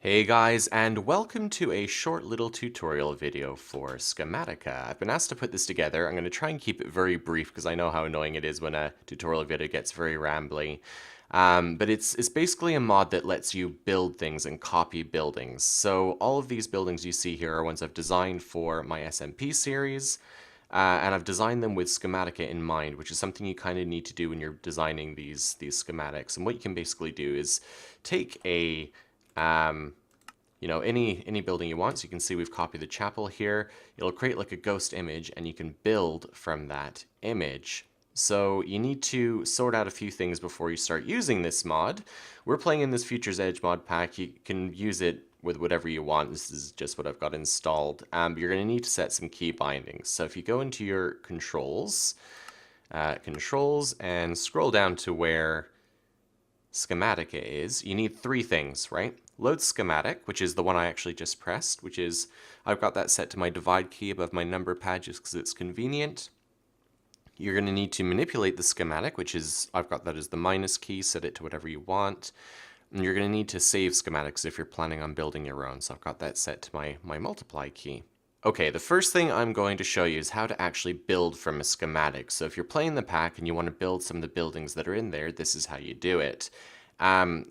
Hey guys, and welcome to a short little tutorial video for Schematica. I've been asked to put this together. I'm going to try and keep it very brief because I know how annoying it is when a tutorial video gets very rambly. But it's basically a mod that lets you build things and copy buildings. So all of these buildings you see here are ones I've designed for my SMP series. And I've designed them with Schematica in mind, which is something you kind of need to do when you're designing these schematics. And what you can basically do is take a any building you want. So you can see we've copied the chapel here. It'll create like a ghost image and you can build from that image. So you need to sort out a few things before you start using this mod. We're playing in this Future's Edge mod pack. You can use it with whatever you want. This is just what I've got installed. You're going to need to set some key bindings. So if you go into your controls, and scroll down to where Schematica is, you need three things, right? Load schematic, which is the one I actually just pressed, which is, I've got that set to my divide key above my number pad just because it's convenient. You're going to need to manipulate the schematic, which is, I've got that as the minus key, set it to whatever you want. And you're going to need to save schematics if you're planning on building your own, so I've got that set to my multiply key. Okay, the first thing I'm going to show you is how to actually build from a schematic. So if you're playing the pack and you want to build some of the buildings that are in there, this is how you do it.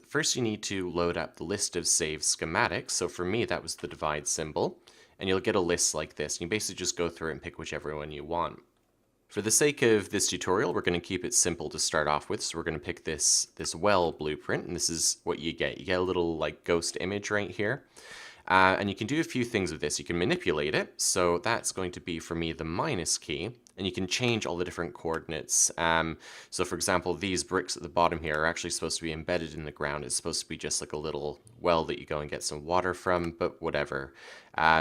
First you need to load up the list of saved schematics. So for me, that was the divide symbol. And you'll get a list like this. You basically just go through it and pick whichever one you want. For the sake of this tutorial, we're going to keep it simple to start off with. So we're going to pick this well blueprint, and this is what you get. You get a little like ghost image right here. And you can do a few things with this. You can manipulate it, so that's going to be, for me, the minus key, and you can change all the different coordinates. So for example, these bricks at the bottom here are actually supposed to be embedded in the ground. It's supposed to be just like a little well that you go and get some water from, but whatever.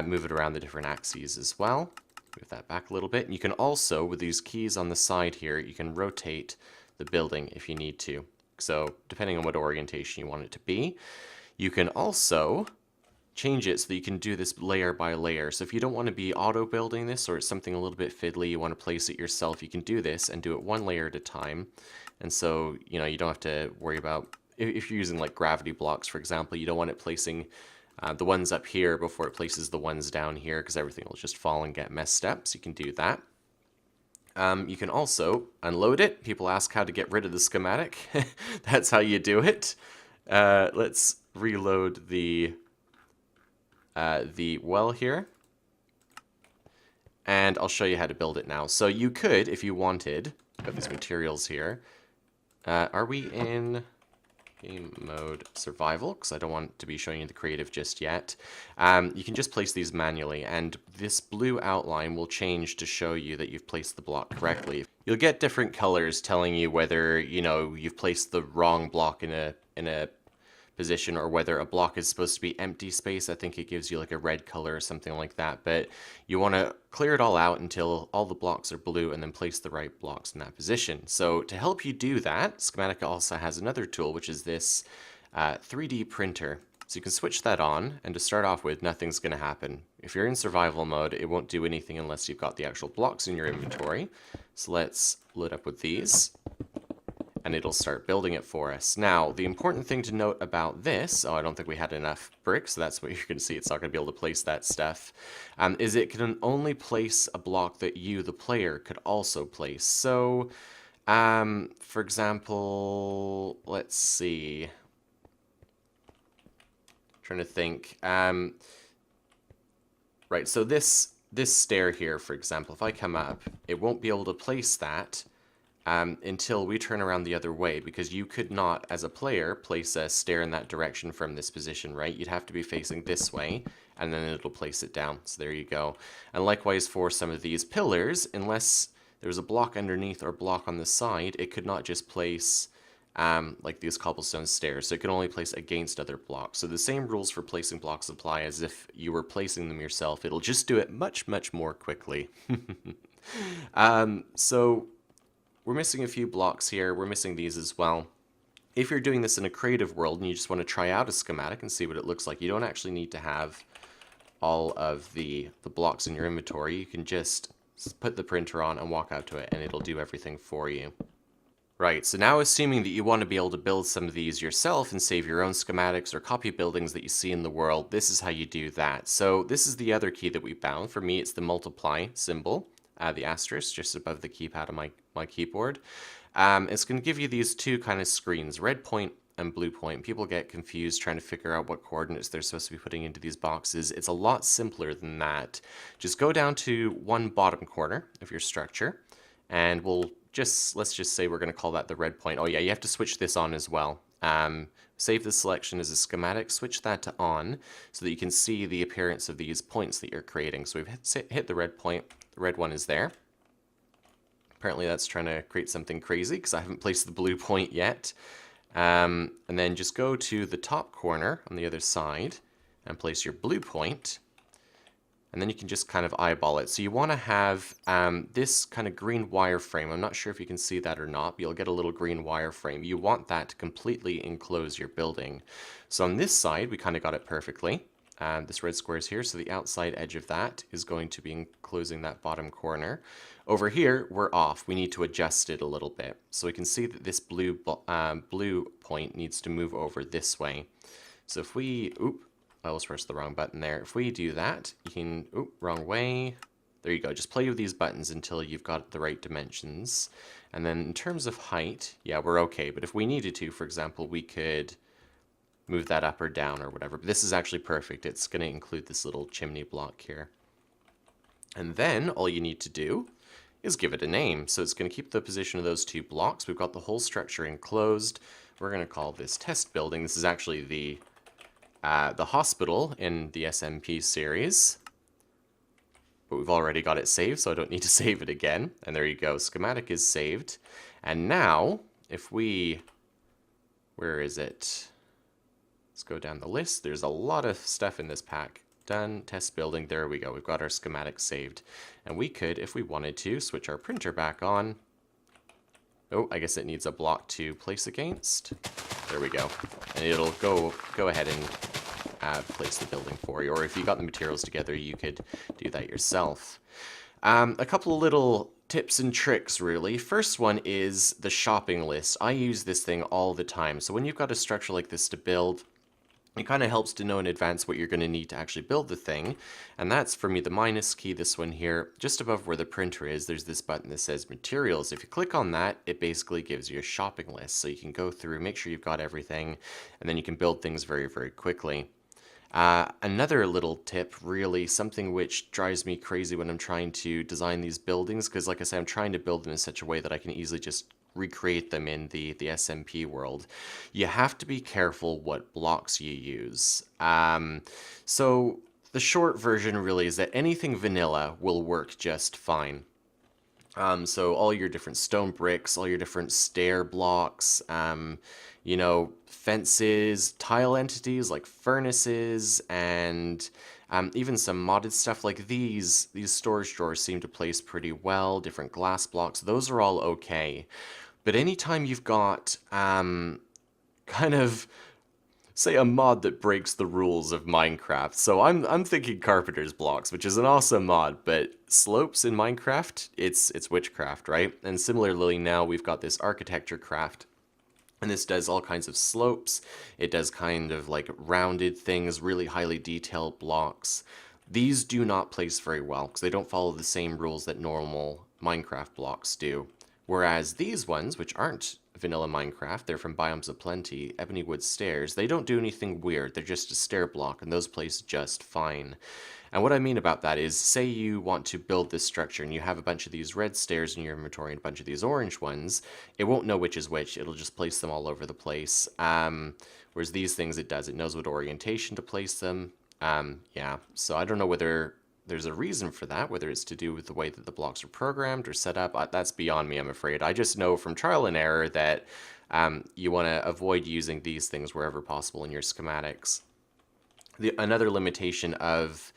Move it around the different axes as well. Move that back a little bit. And you can also, with these keys on the side here, you can rotate the building if you need to. So depending on what orientation you want it to be. You can also change it so that you can do this layer by layer. So if you don't want to be auto building this, or it's something a little bit fiddly, you want to place it yourself, you can do this and do it one layer at a time. And so, you don't have to worry about, if you're using like gravity blocks, for example, you don't want it placing the ones up here before it places the ones down here, because everything will just fall and get messed up. So you can do that. You can also unload it. People ask how to get rid of the schematic. That's how you do it. Let's reload the well here, and I'll show you how to build it now. So you could, if you wanted, got these materials here. Are we in game mode survival? Because I don't want to be showing you the creative just yet. You can just place these manually, and this blue outline will change to show you that you've placed the block correctly. You'll get different colors telling you whether, you've placed the wrong block in a position, or whether a block is supposed to be empty space. I think it gives you like a red color or something like that, but you want to clear it all out until all the blocks are blue and then place the right blocks in that position. So to help you do that, Schematica also has another tool, which is this 3D printer. So you can switch that on, and to start off with, nothing's going to happen. If you're in survival mode, it won't do anything unless you've got the actual blocks in your inventory. So let's load up with these, and it'll start building it for us. Now, the important thing to note about this, I don't think we had enough bricks, so that's what you're going to see. It's not going to be able to place that stuff, is it can only place a block that you, the player, could also place. So, for example, let's see. Trying to think. Right, so this stair here, for example, if I come up, it won't be able to place that until we turn around the other way, because you could not, as a player, place a stair in that direction from this position, right? You'd have to be facing this way, and then it'll place it down. So there you go. And likewise for some of these pillars, unless there's a block underneath or block on the side, it could not just place like these cobblestone stairs. So it can only place against other blocks. So the same rules for placing blocks apply as if you were placing them yourself. It'll just do it much, much more quickly. So we're missing a few blocks here. We're missing these as well. If you're doing this in a creative world and you just want to try out a schematic and see what it looks like, you don't actually need to have all of the blocks in your inventory. You can just put the printer on and walk out to it, and it'll do everything for you. Right, so now assuming that you want to be able to build some of these yourself and save your own schematics or copy buildings that you see in the world, this is how you do that. So this is the other key that we found. For me, it's the multiply symbol, the asterisk just above the keypad on my keyboard. It's going to give you these two kind of screens, red point and blue point. People get confused trying to figure out what coordinates they're supposed to be putting into these boxes. It's a lot simpler than that. Just go down to one bottom corner of your structure, and let's just say we're going to call that the red point. Oh yeah, you have to switch this on as well. Save the selection as a schematic, switch that to on so that you can see the appearance of these points that you're creating. So we've hit the red point, the red one is there. Apparently that's trying to create something crazy because I haven't placed the blue point yet. And then just go to the top corner on the other side and place your blue point. And then you can just kind of eyeball it. So you want to have this kind of green wireframe. I'm not sure if you can see that or not, but you'll get a little green wireframe. You want that to completely enclose your building. So on this side, we kind of got it perfectly. This red square is here, so the outside edge of that is going to be enclosing that bottom corner. Over here, we're off. We need to adjust it a little bit. So we can see that this blue point needs to move over this way. So if we, I almost pressed the wrong button there. If we do that, you can, wrong way. There you go. Just play with these buttons until you've got the right dimensions. And then in terms of height, yeah, we're okay. But if we needed to, for example, we could move that up or down or whatever. But this is actually perfect. It's going to include this little chimney block here. And then all you need to do is give it a name. So it's going to keep the position of those two blocks. We've got the whole structure enclosed. We're going to call this test building. This is actually the hospital in the SMP series, but we've already got it saved, so I don't need to save it again. And there you go, schematic is saved. And now, if we, where is it? Let's go down the list. There's a lot of stuff in this pack. Done, test building, there we go. We've got our schematic saved. And we could, if we wanted to, switch our printer back on. Oh, I guess it needs a block to place against. There we go. And it'll go ahead and place the building for you. Or if you got the materials together, you could do that yourself. A couple of little tips and tricks, really. First one is the shopping list. I use this thing all the time. So when you've got a structure like this to build, it kind of helps to know in advance what you're going to need to actually build the thing. And that's, for me, the minus key, this one here. Just above where the printer is, there's this button that says materials. If you click on that, it basically gives you a shopping list. So you can go through, make sure you've got everything, and then you can build things very, very quickly. Another little tip, really, something which drives me crazy when I'm trying to design these buildings, because like I said, I'm trying to build them in such a way that I can easily just recreate them in the SMP world. You have to be careful what blocks you use. So the short version really is that anything vanilla will work just fine. So all your different stone bricks, all your different stair blocks, you know, fences, tile entities like furnaces, and even some modded stuff like these storage drawers seem to place pretty well, different glass blocks, those are all okay. But anytime you've got kind of, say, a mod that breaks the rules of Minecraft. So I'm thinking carpenter's blocks, which is an awesome mod, but slopes in Minecraft, it's witchcraft, right? And similarly now we've got this architecture craft. And this does all kinds of slopes. It does kind of like rounded things, really highly detailed blocks. These do not place very well because they don't follow the same rules that normal Minecraft blocks do. Whereas these ones, which aren't vanilla Minecraft, they're from Biomes of Plenty, Ebony Wood Stairs, they don't do anything weird, they're just a stair block, and those place just fine. And what I mean about that is, say you want to build this structure and you have a bunch of these red stairs in your inventory and a bunch of these orange ones, it won't know which is which, it'll just place them all over the place. Whereas these things it does, it knows what orientation to place them. Yeah, so I don't know whether there's a reason for that, whether it's to do with the way that the blocks are programmed or set up. That's beyond me, I'm afraid. I just know from trial and error that you want to avoid using these things wherever possible in your schematics. Another limitation of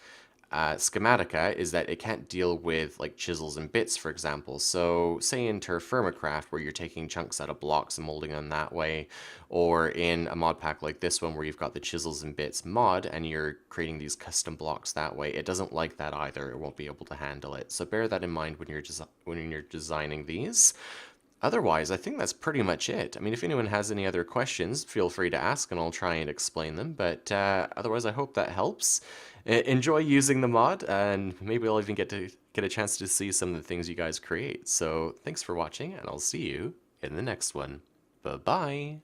Schematica is that it can't deal with like chisels and bits, for example. So say in Terra Firma Craft, where you're taking chunks out of blocks and molding them that way, or in a mod pack like this one where you've got the chisels and bits mod and you're creating these custom blocks that way, it doesn't like that either. It won't be able to handle it. So bear that in mind when you're designing these. Otherwise, I think that's pretty much it. I mean, if anyone has any other questions, feel free to ask and I'll try and explain them. But otherwise, I hope that helps. Enjoy using the mod, and maybe I'll even get a chance to see some of the things you guys create. So thanks for watching, and I'll see you in the next one. Bye-bye.